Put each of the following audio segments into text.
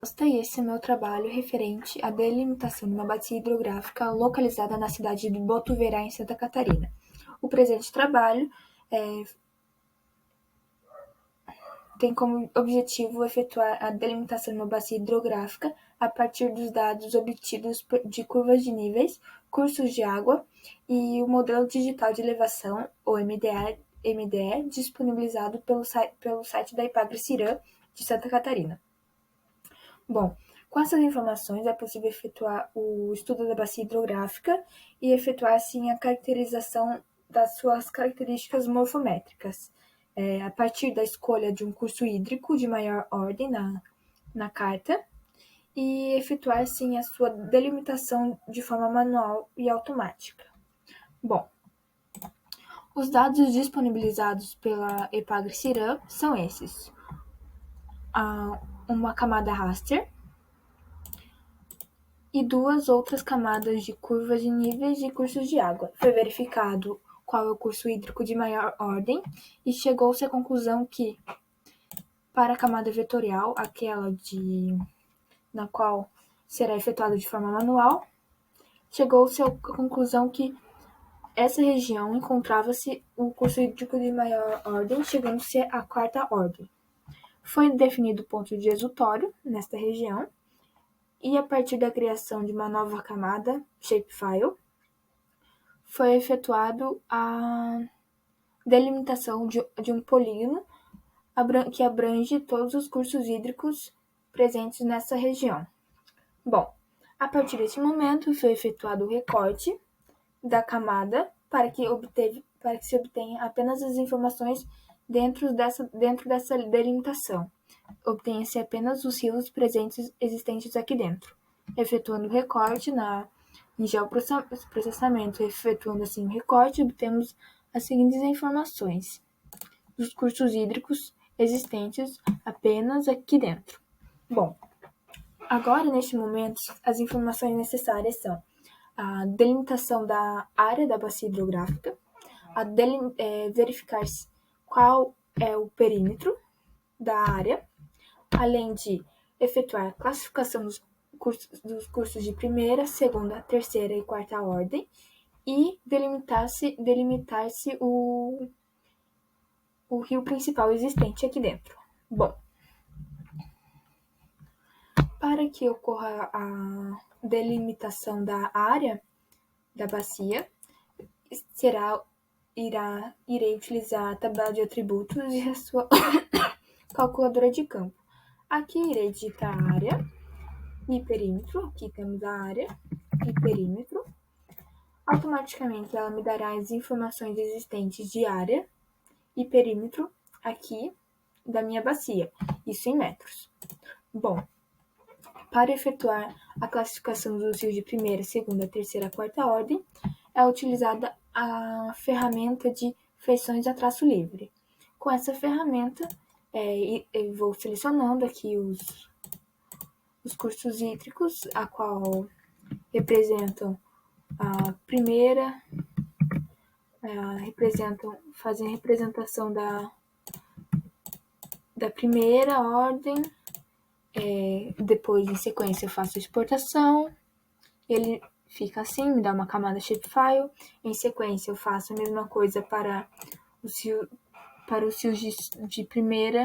E esse é meu trabalho referente à delimitação de uma bacia hidrográfica localizada na cidade de Botuverá, em Santa Catarina. O presente trabalho tem como objetivo efetuar a delimitação de uma bacia hidrográfica a partir dos dados obtidos de curvas de níveis, cursos de água e o modelo digital de elevação, ou MDE, disponibilizado pelo site da Ipagre-Cirã de Santa Catarina. Bom, com essas informações é possível efetuar o estudo da bacia hidrográfica e efetuar, assim, a caracterização das suas características morfométricas, a partir da escolha de um curso hídrico de maior ordem na carta e efetuar, assim, a sua delimitação de forma manual e automática. Bom, os dados disponibilizados pela Ipagre-Cirã são esses. Uma camada raster, e duas outras camadas de curvas de níveis e cursos de água. Foi verificado qual é o curso hídrico de maior ordem e chegou-se à conclusão que, para a camada vetorial, aquela na qual será efetuado de forma manual, chegou-se à conclusão que essa região encontrava-se o curso hídrico de maior ordem, chegando-se à quarta ordem. Foi definido o ponto de exutório nesta região, e a partir da criação de uma nova camada, shapefile, foi efetuado a delimitação de um polígono que abrange todos os cursos hídricos presentes nessa região. Bom, a partir desse momento foi efetuado o recorte da camada para que se obtenha apenas as informações dentro dessa delimitação. Obtenha-se apenas os rios existentes aqui dentro. Efetuando o recorte em geoprocessamento, efetuando assim o recorte, obtemos as seguintes informações dos cursos hídricos existentes apenas aqui dentro. Bom, agora, neste momento, as informações necessárias são a delimitação da área da bacia hidrográfica, verificar qual é o perímetro da área, além de efetuar a classificação dos cursos de primeira, segunda, terceira e quarta ordem e delimitar-se o rio principal existente aqui dentro. Bom, para que ocorra a delimitação da área da bacia, irei utilizar a tabela de atributos e a sua calculadora de campo. Aqui irei digitar área e perímetro. Aqui temos a área e perímetro. Automaticamente ela me dará as informações existentes de área e perímetro aqui da minha bacia, isso em metros. Bom, para efetuar a classificação dos rios de primeira, segunda, terceira, quarta ordem, é utilizada a ferramenta de feições a traço livre. Com essa ferramenta, eu vou selecionando aqui os cursos hídricos, a qual representam a primeira, fazem a representação da primeira ordem, depois, em sequência, eu faço a exportação, ele fica assim, me dá uma camada shapefile, em sequência eu faço a mesma coisa para os rios de primeira,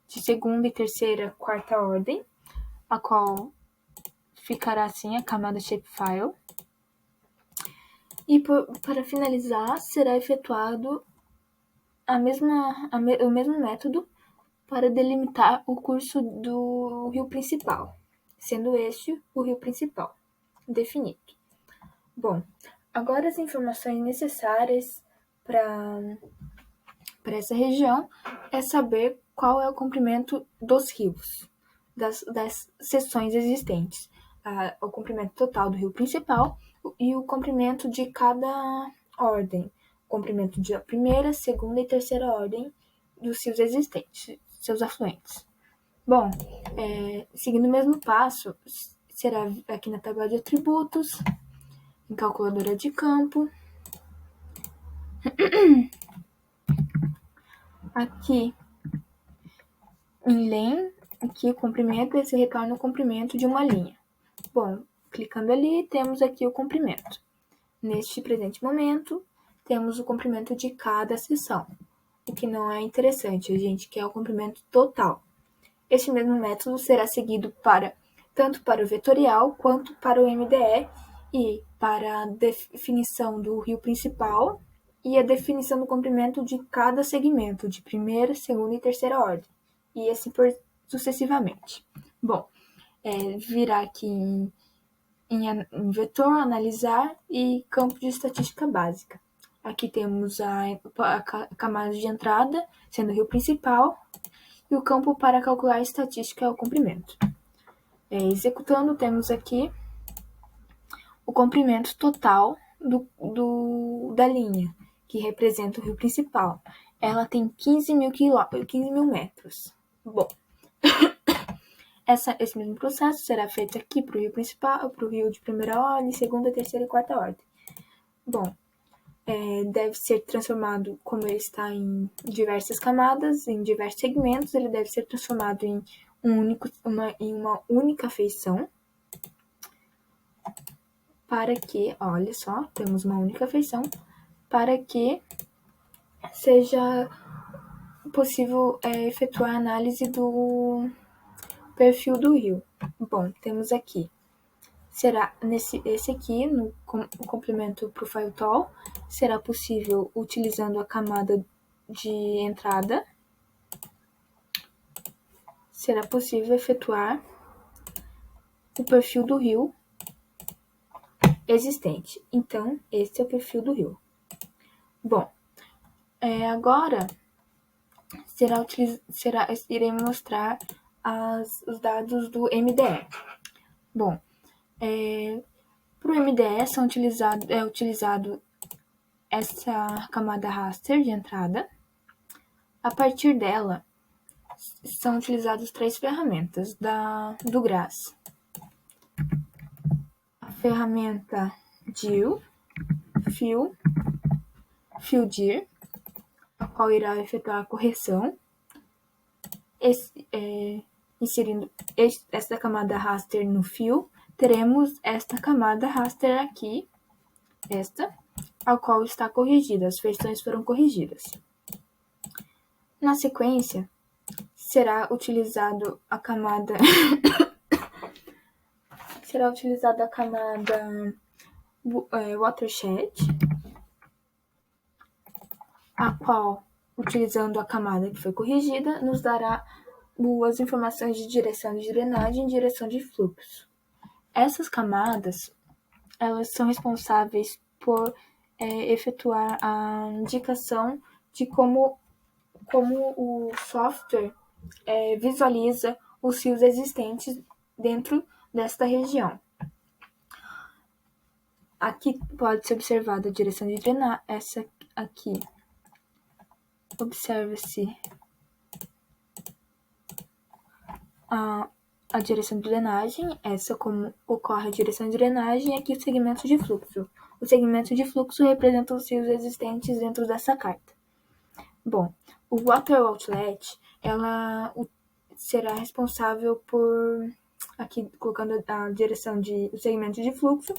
de segunda e terceira, quarta ordem, a qual ficará assim a camada shapefile. E para finalizar, será efetuado o mesmo método para delimitar o curso do rio principal, sendo este o rio principal definido. Bom, agora as informações necessárias para essa região é saber qual é o comprimento dos rios, das seções existentes, o comprimento total do rio principal e o comprimento de cada ordem, o comprimento de primeira, segunda e terceira ordem dos rios existentes, seus afluentes. Bom, seguindo o mesmo passo, será aqui na tabela de atributos, em calculadora de campo. Aqui em LEM, aqui o comprimento, esse retorna o comprimento de uma linha. Bom, clicando ali, temos aqui o comprimento. Neste presente momento, temos o comprimento de cada seção, o que não é interessante, a gente quer o comprimento total. Este mesmo método será seguido tanto para o vetorial quanto para o MDE e para a definição do rio principal e a definição do comprimento de cada segmento, de primeira, segunda e terceira ordem, e assim sucessivamente. Bom, virar aqui em vetor, analisar e campo de estatística básica. Aqui temos a camada de entrada, sendo o rio principal, e o campo para calcular a estatística é o comprimento. Executando, temos aqui o comprimento total da linha, que representa o rio principal. Ela tem 15 mil metros. Bom, esse mesmo processo será feito aqui para o rio principal, para o rio de primeira ordem, segunda, terceira e quarta ordem. Bom, deve ser transformado, como ele está em diversas camadas, em diversos segmentos, ele deve ser transformado em uma única feição, para que, olha só, temos uma única feição, para que seja possível efetuar a análise do perfil do rio. Bom, temos aqui, será esse aqui, o complemento Profile Tool, será possível utilizando a camada de entrada, será possível efetuar o perfil do rio existente. Então, esse é o perfil do rio. Bom, agora irei mostrar os dados do MDE. Bom, para o MDE é utilizado essa camada raster de entrada. A partir dela, são utilizadas 3 ferramentas do GRASS. A ferramenta DIL, FILDIR, a qual irá efetuar a correção, inserindo esta camada raster no fio, teremos esta camada raster aqui, a qual está corrigida, as feições foram corrigidas. Na sequência, será utilizada a camada Watershed, a qual, utilizando a camada que foi corrigida, nos dará as informações de direção de drenagem e direção de fluxo. Essas camadas, elas são responsáveis por efetuar a indicação de como o software visualiza os fios existentes dentro desta região. Aqui pode ser observada a direção de drenagem, essa aqui. Observa-se a direção de drenagem, essa como ocorre a direção de drenagem, e aqui o segmento de fluxo. O segmento de fluxo representa os fios existentes dentro dessa carta. Bom, o Water Outlet, ela será responsável por, aqui colocando a direção o segmento de fluxo,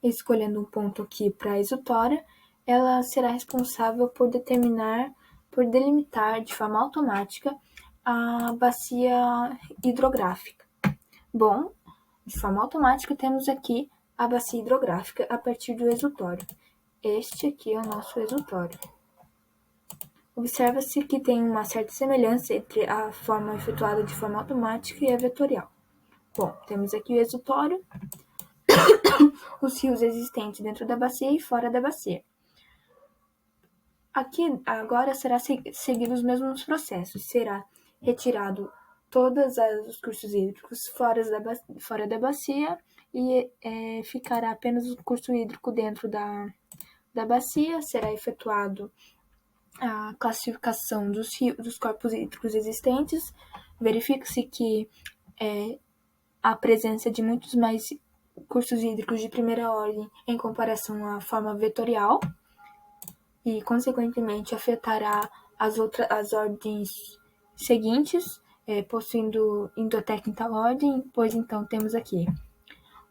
escolhendo um ponto aqui para a exutória, ela será responsável por delimitar de forma automática a bacia hidrográfica. Bom, de forma automática temos aqui a bacia hidrográfica a partir do exutório. Este aqui é o nosso exutório. Observa-se que tem uma certa semelhança entre a forma efetuada de forma automática e a vetorial. Bom, temos aqui o exutório, os fios existentes dentro da bacia e fora da bacia. Aqui, agora, será seguido os mesmos processos. Será retirado todos os cursos hídricos fora da bacia e ficará apenas o curso hídrico dentro da bacia. Será efetuado a classificação dos corpos hídricos existentes. Verifica-se que a presença de muitos mais cursos hídricos de primeira ordem em comparação à forma vetorial e, consequentemente, afetará as ordens seguintes, possuindo indo até a quinta ordem, pois então temos aqui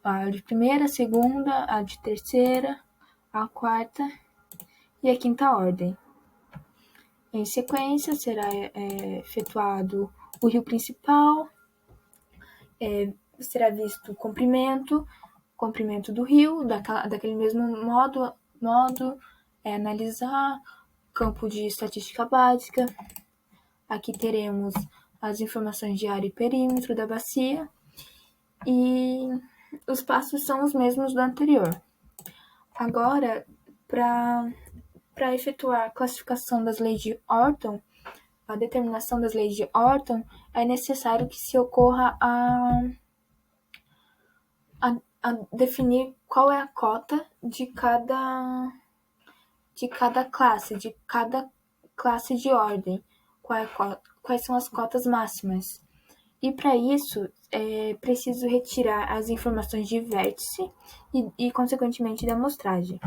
a de primeira, a segunda, a de terceira, a quarta e a quinta ordem. Em sequência, será efetuado o rio principal, será visto o comprimento do rio, daquele mesmo modo analisar campo de estatística básica. Aqui teremos as informações de área e perímetro da bacia e os passos são os mesmos do anterior. Agora, para efetuar a classificação das leis de Orton, a determinação das leis de Orton, é necessário que se ocorra a definir qual é a cota de cada classe de ordem, quais são as cotas máximas. E para isso, é preciso retirar as informações de vértice e consequentemente, da amostragem.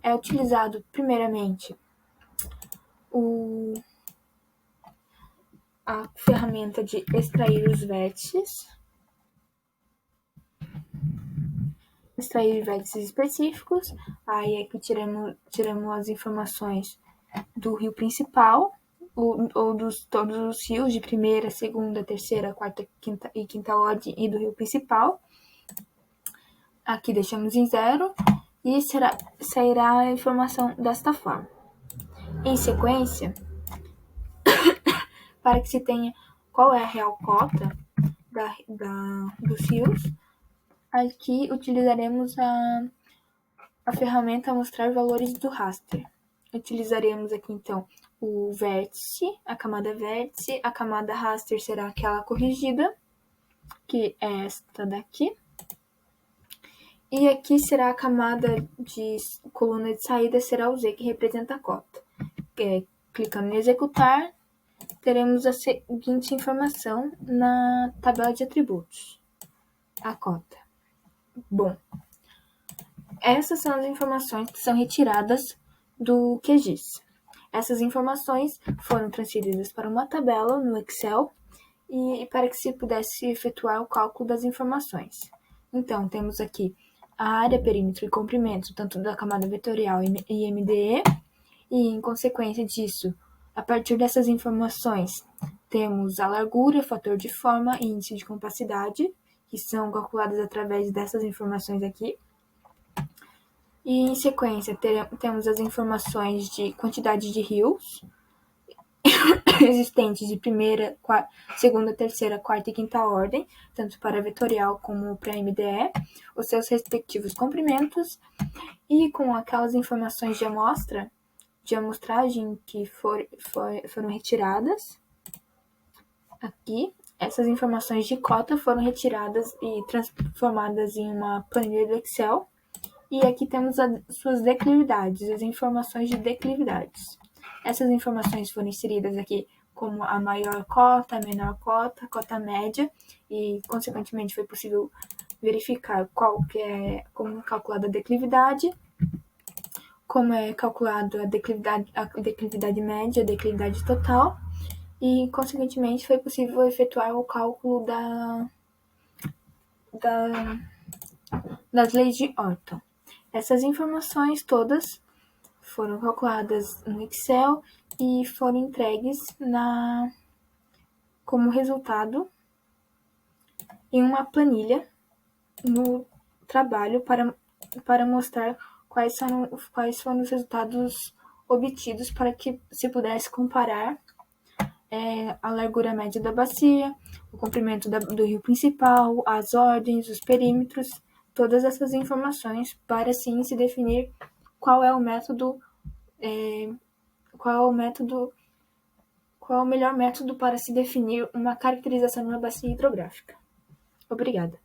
É utilizado, primeiramente, a ferramenta de extrair os vértices, extrair vértices específicos. Aí aqui tiramos as informações do rio principal, ou dos todos os rios de primeira, segunda, terceira, quarta, quinta ordem e do rio principal. Aqui deixamos em 0 e sairá a informação desta forma. Em sequência, para que se tenha qual é a real cota dos rios, aqui utilizaremos a ferramenta mostrar valores do raster. Utilizaremos aqui então o vértice, a camada raster será aquela corrigida, que é esta daqui. E aqui será a camada de coluna de saída, será o Z, que representa a cota. Clicando em executar, teremos a seguinte informação na tabela de atributos: a cota. Bom, essas são as informações que são retiradas do QGIS. Essas informações foram transferidas para uma tabela no Excel e para que se pudesse efetuar o cálculo das informações. Então, temos aqui a área, perímetro e comprimento, tanto da camada vetorial e MDE, e em consequência disso, a partir dessas informações, temos a largura, fator de forma e índice de compacidade, que são calculadas através dessas informações aqui. E em sequência, temos as informações de quantidade de rios existentes de primeira, segunda, terceira, quarta e quinta ordem, tanto para vetorial como para MDE, os seus respectivos comprimentos, e com aquelas informações de amostragem que foram retiradas. Aqui, essas informações de cota foram retiradas e transformadas em uma planilha do Excel. E aqui temos as suas declividades, as informações de declividades. Essas informações foram inseridas aqui como a maior cota, a menor cota, a cota média, e consequentemente foi possível verificar como é calculada a declividade, como é calculada a declividade média, a declividade total, e consequentemente foi possível efetuar o cálculo das leis de Orton. Essas informações todas foram calculadas no Excel e foram entregues como resultado em uma planilha no trabalho para mostrar quais foram os resultados obtidos, para que se pudesse comparar a largura média da bacia, o comprimento do rio principal, as ordens, os perímetros, todas essas informações, para assim se definir qual é o melhor método para se definir uma caracterização de uma bacia hidrográfica. Obrigada.